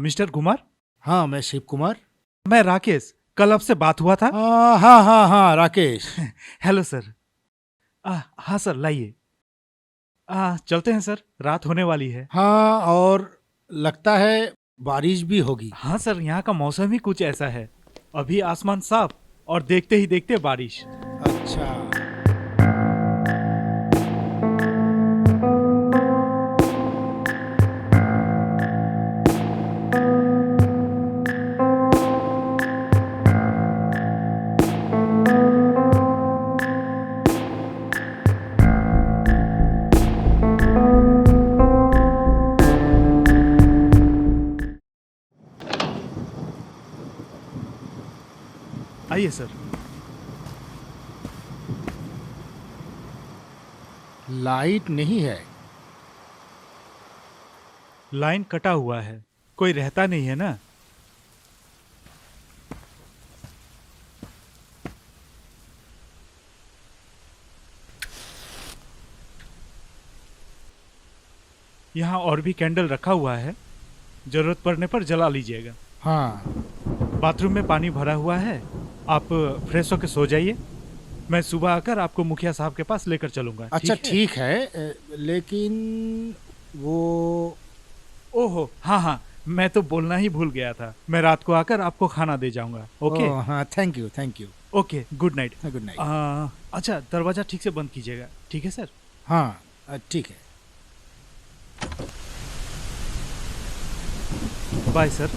Mister Kumar. हाँ, मैं शिव कुमार। मैं राकेश, कल आपसे बात हुआ था। हाँ हाँ हाँ, राकेश। Hello sir. हाँ सर, लाइए। चलते हैं सर, रात होने वाली है। हाँ, और लगता है बारिश भी होगी। हाँ सर, यहाँ का मौसम ही कुछ ऐसा है। अभी आसमान साफ और देखते ही देखते बारिश। अच्छा। आइए सर। लाइट नहीं है। लाइन कटा हुआ है, कोई रहता नहीं है ना। यहाँ और भी कैंडल रखा हुआ है, जरूरत पड़ने पर जला लीजिएगा। हाँ। बाथरूम में पानी भरा हुआ है, आप फ्रेश होकर सो जाइए। मैं सुबह आकर आपको मुखिया साहब के पास लेकर चलूंगा। अच्छा, ठीक है? ठीक है, लेकिन वो। ओहो, हाँ हाँ, मैं तो बोलना ही भूल गया था। मैं रात को आकर आपको खाना दे जाऊंगा। ओके। ओह, हाँ, thank you thank you. Okay, good night. Good night. अच्छा, दरवाजा ठीक से बंद कीजिएगा। ठीक है सर। हाँ, ठीक है। Bye sir.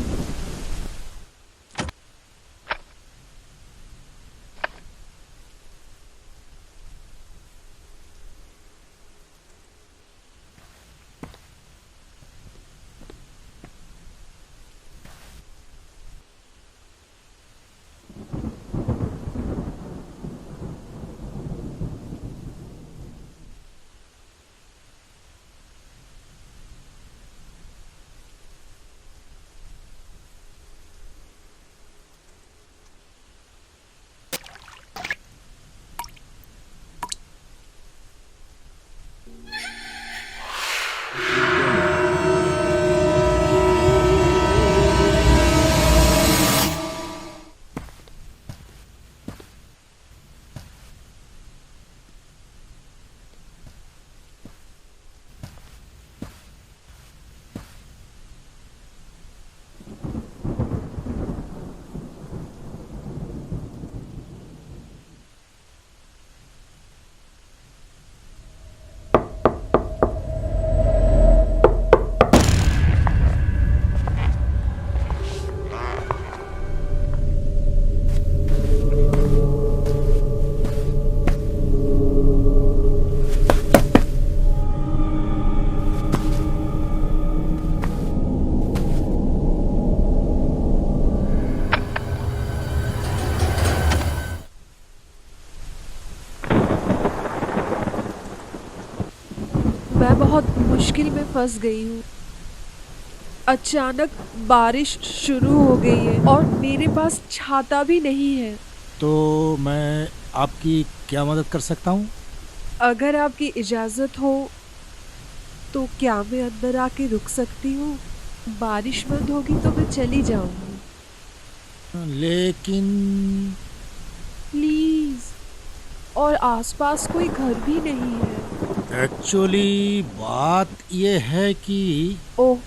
मैं बहुत मुश्किल में फंस गई हूँ। अचानक बारिश शुरू हो गई है और मेरे पास छाता भी नहीं है। तो मैं आपकी क्या मदद कर सकता हूँ? अगर आपकी इजाज़त हो तो क्या मैं अंदर आके रुक सकती हूँ? बारिश बंद होगी तो मैं चली जाऊंगी। लेकिन प्लीज़। और आसपास कोई घर भी नहीं है। एक्चुअली बात ये है कि ओह,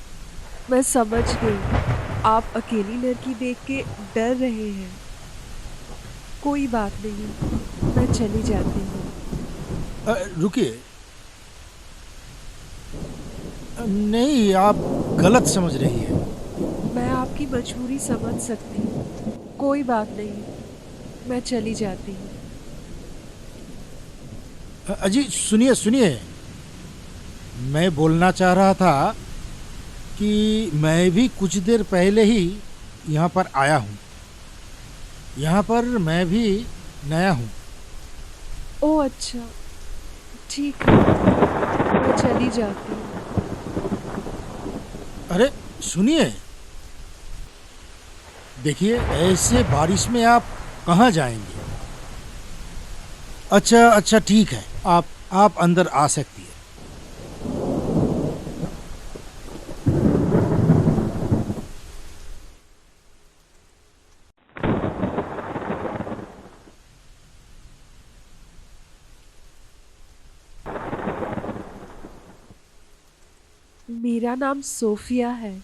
मैं समझ गई। आप अकेली लड़की देख के डर रहे हैं। कोई बात नहीं, मैं चली जाती हूँ। रुकिए। नहीं, आप गलत समझ रही हैं। मैं आपकी मजबूरी समझ सकती हूँ। कोई बात नहीं, मैं चली जाती हूँ। अजी, सुनिए सुनिए। मैं बोलना चाह रहा था कि मैं भी कुछ देर पहले ही यहाँ पर आया हूँ। यहाँ पर मैं भी नया हूँ। ओह अच्छा, ठीक है, मैं चली जाती हूँ। अरे सुनिए, देखिए, ऐसे बारिश में आप कहाँ जाएंगे? अच्छा अच्छा, ठीक है, आप अंदर आ सकती है। मेरा नाम सोफिया है।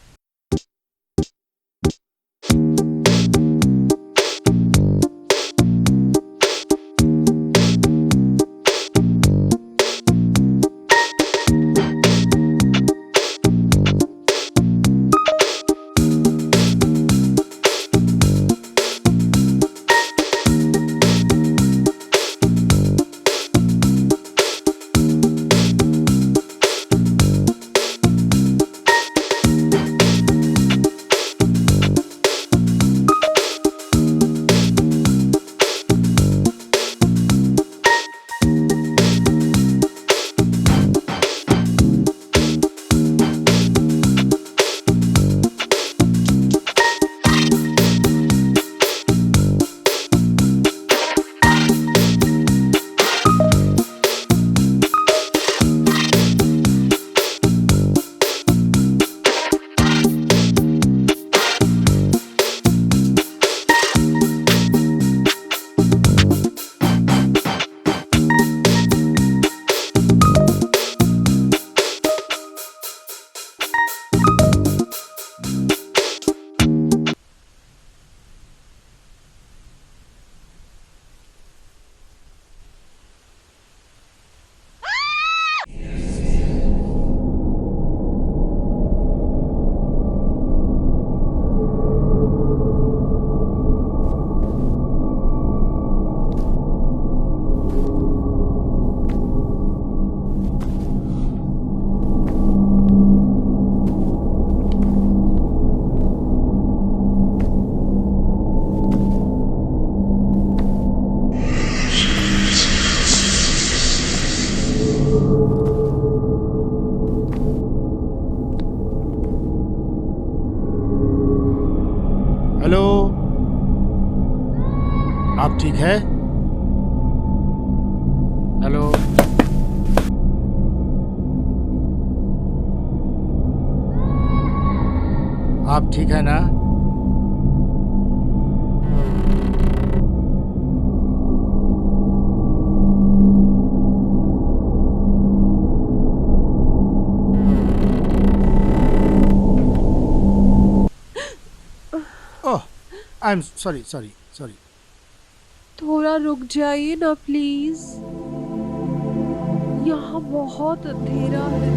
हेलो, आप ठीक है? हेलो, आप ठीक है ना? Oh, I am sorry sorry sorry. थोड़ा रुक जाइए ना प्लीज, यहाँ बहुत अंधेरा है।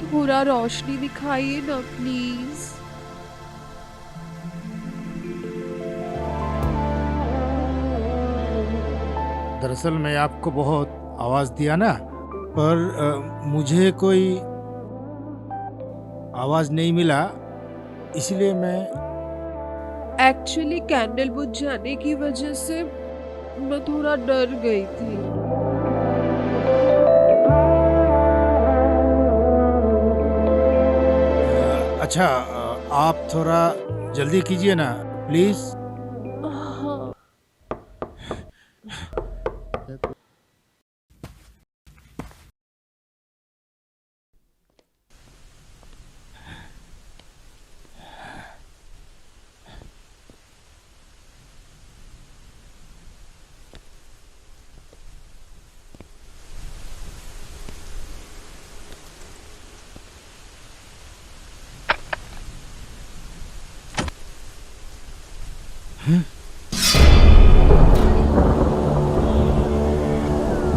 थोड़ा रोशनी दिखाइए ना प्लीज। दरअसल मैं आपको बहुत आवाज दिया ना, पर मुझे कोई आवाज नहीं मिला, इसलिए मैं एक्चुअली कैंडल बुझ जाने की वजह से मैं थोड़ा डर गई थी। अच्छा, आप थोड़ा जल्दी कीजिए ना प्लीज। हाँ,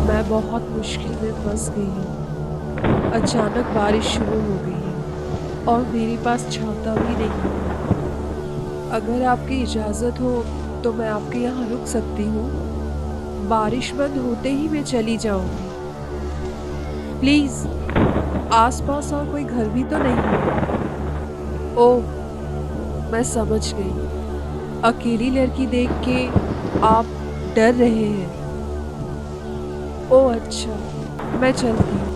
मैं बहुत मुश्किल में फंस गई हूँ। अचानक बारिश शुरू हो गई है और मेरे पास छाता भी नहीं है। अगर आपकी इजाज़त हो तो मैं आपके यहाँ रुक सकती हूँ। बारिश बंद होते ही मैं चली जाऊँगी। प्लीज़, आसपास और कोई घर भी तो नहीं है। ओह, मैं समझ गई। अकेली लड़की देख के आप डर रहे हैं। ओह अच्छा, मैं चलती हूँ।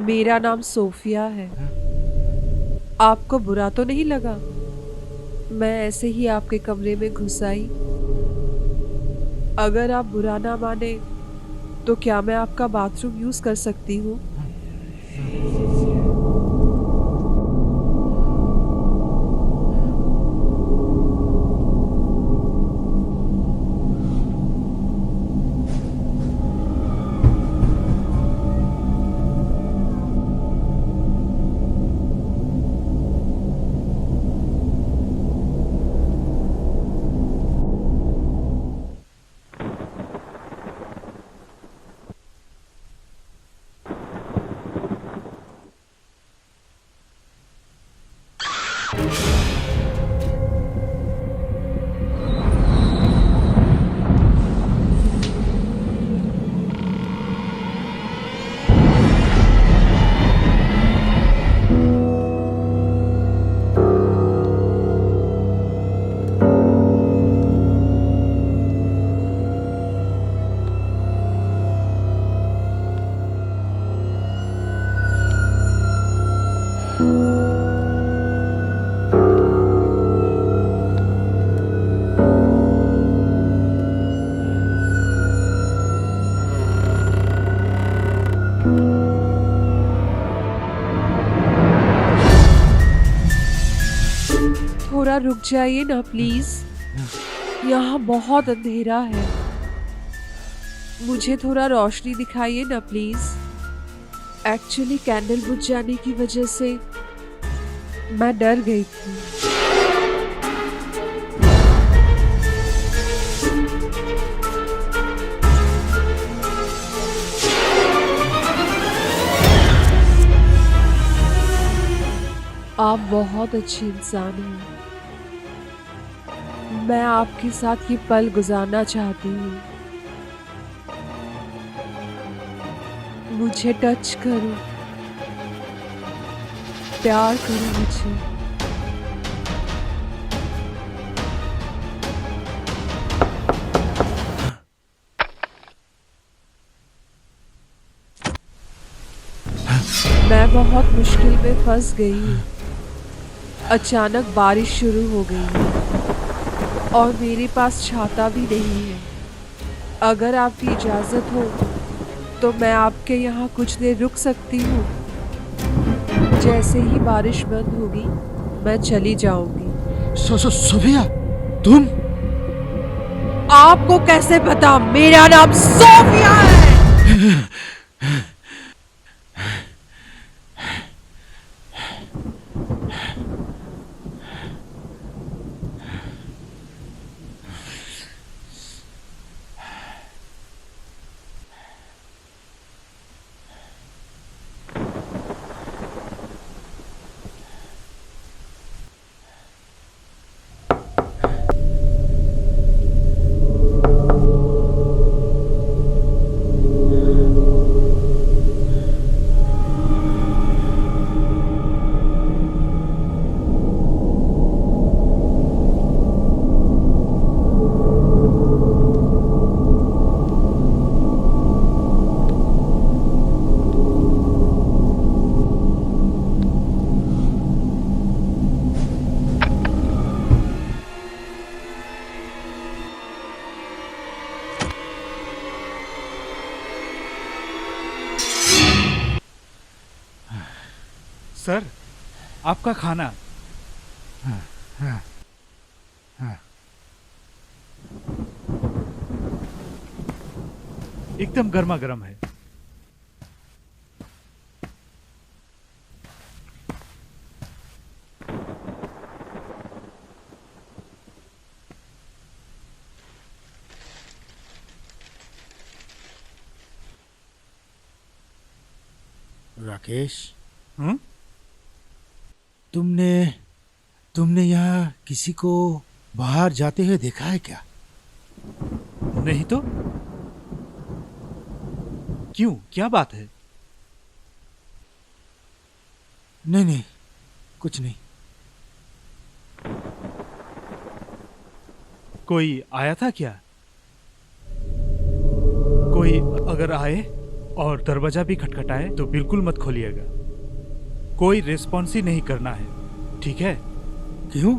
मेरा नाम सोफिया है। आपको बुरा तो नहीं लगा? मैं ऐसे ही आपके कमरे में घुस आई। अगर आप बुरा ना माने तो क्या मैं आपका बाथरूम यूज कर सकती हूँ? थोड़ा रुक जाइए ना प्लीज। यहाँ बहुत अंधेरा है, मुझे थोड़ा रोशनी दिखाइए ना प्लीज। एक्चुअली कैंडल बुझ जाने की वजह से मैं डर गई थी। आप बहुत अच्छी इंसान हैं। मैं आपके साथ ये पल गुजारना चाहती हूँ। मुझे टच करो, प्यार करो मुझे। मैं बहुत मुश्किल में फंस गई हूँ। अचानक बारिश शुरू हो गई है और मेरे पास छाता भी नहीं है। अगर आपकी इजाज़त हो तो मैं आपके यहाँ कुछ देर रुक सकती हूँ। जैसे ही बारिश बंद होगी मैं चली जाऊंगी। सोफिया, तुम? आपको कैसे पता मेरा नाम सोफिया है? सर, आपका खाना। एकदम गर्मा गर्म है। राकेश, हम्म? तुमने यहाँ किसी को बाहर जाते हुए देखा है क्या? नहीं तो क्यों, क्या बात है? नहीं नहीं, कुछ नहीं। कोई आया था क्या? कोई अगर आए और दरवाजा भी खटखटाए तो बिल्कुल मत खोलिएगा। कोई रिस्पॉन्स ही नहीं करना है, ठीक है? क्यों?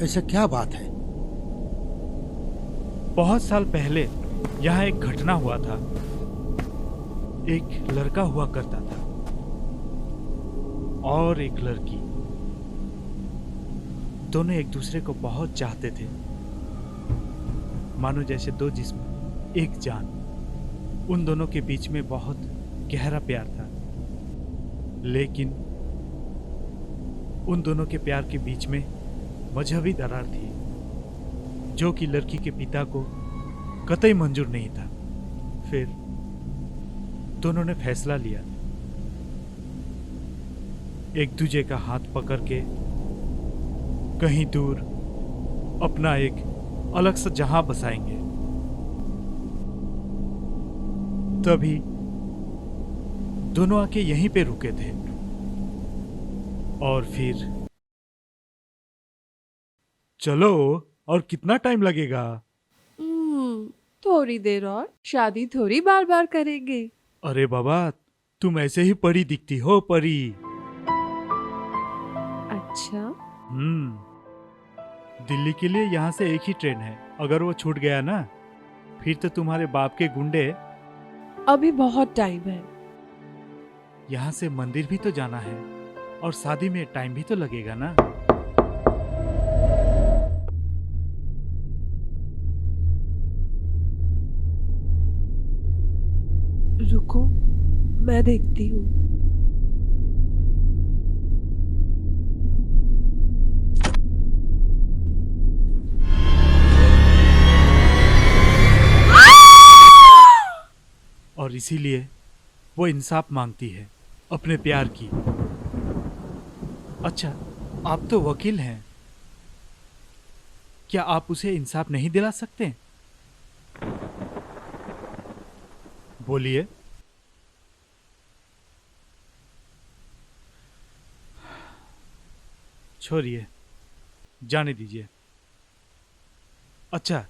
ऐसा क्या बात है? बहुत साल पहले यहाँ एक घटना हुआ था। एक लड़का हुआ करता था और एक लड़की। दोनों एक दूसरे को बहुत चाहते थे, मानो जैसे दो जिस्म एक जान। उन दोनों के बीच में बहुत गहरा प्यार था, लेकिन उन दोनों के प्यार के बीच में मजहबी दरार थी, जो कि लड़की के पिता को कतई मंजूर नहीं था। फिर दोनों ने फैसला लिया, एक दूजे का हाथ पकड़ के कहीं दूर अपना एक अलग सा जहां बसाएंगे। तभी दोनों आके यहीं पे रुके थे और फिर चलो, और कितना टाइम लगेगा? थोड़ी देर और, शादी थोड़ी बार बार करेंगे। अरे बाबा, तुम ऐसे ही परी दिखती हो, परी। अच्छा, दिल्ली के लिए यहाँ से एक ही ट्रेन है। अगर वो छूट गया ना, फिर तो तुम्हारे बाप के गुंडे। अभी बहुत टाइम है। यहाँ से मंदिर भी तो जाना है और शादी में टाइम भी तो लगेगा ना। रुको, मैं देखती हूँ। और इसीलिए वो इंसाफ मांगती है अपने प्यार की। अच्छा, आप तो वकील हैं, क्या आप उसे इंसाफ नहीं दिला सकते? बोलिए। छोड़िए, जाने दीजिए। अच्छा,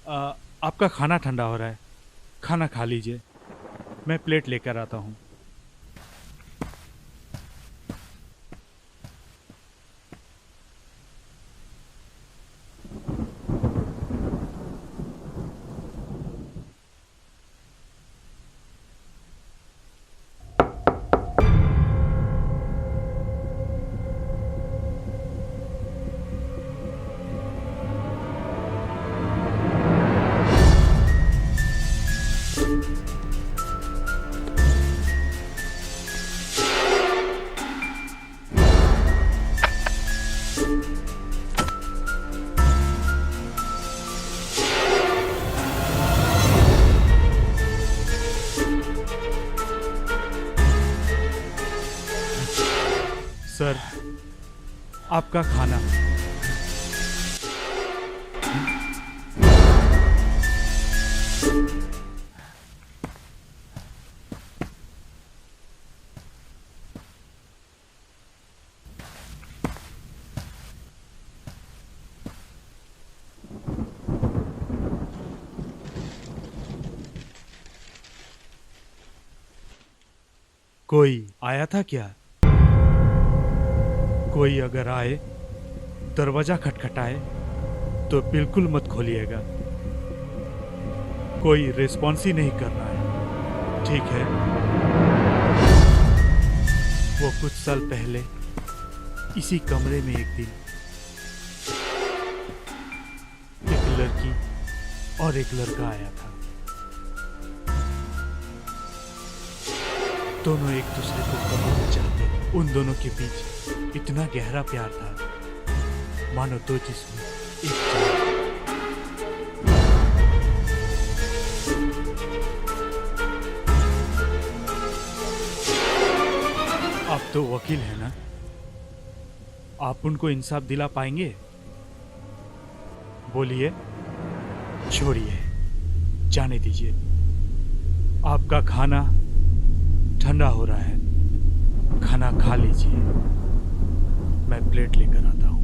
आपका खाना ठंडा हो रहा है, खाना खा लीजिए। मैं प्लेट लेकर आता हूँ। सर, आपका खाना। कोई आया था क्या? कोई अगर आए, दरवाजा खटखटाए तो बिल्कुल मत खोलिएगा। कोई रिस्पॉन्स ही नहीं करना है, ठीक है? वो कुछ साल पहले इसी कमरे में एक दिन एक लड़की और एक लड़का आया था। दोनों एक दूसरे को बहुत चाहते थे। उन दोनों के बीच इतना गहरा प्यार था, मानो दो जिस्म एक थे। आप तो वकील हैं ना, आप उनको इंसाफ दिला पाएंगे? बोलिए। छोड़िए, जाने दीजिए। आपका खाना ठंडा हो रहा है, खाना खा लीजिए। मैं प्लेट लेकर आता हूँ।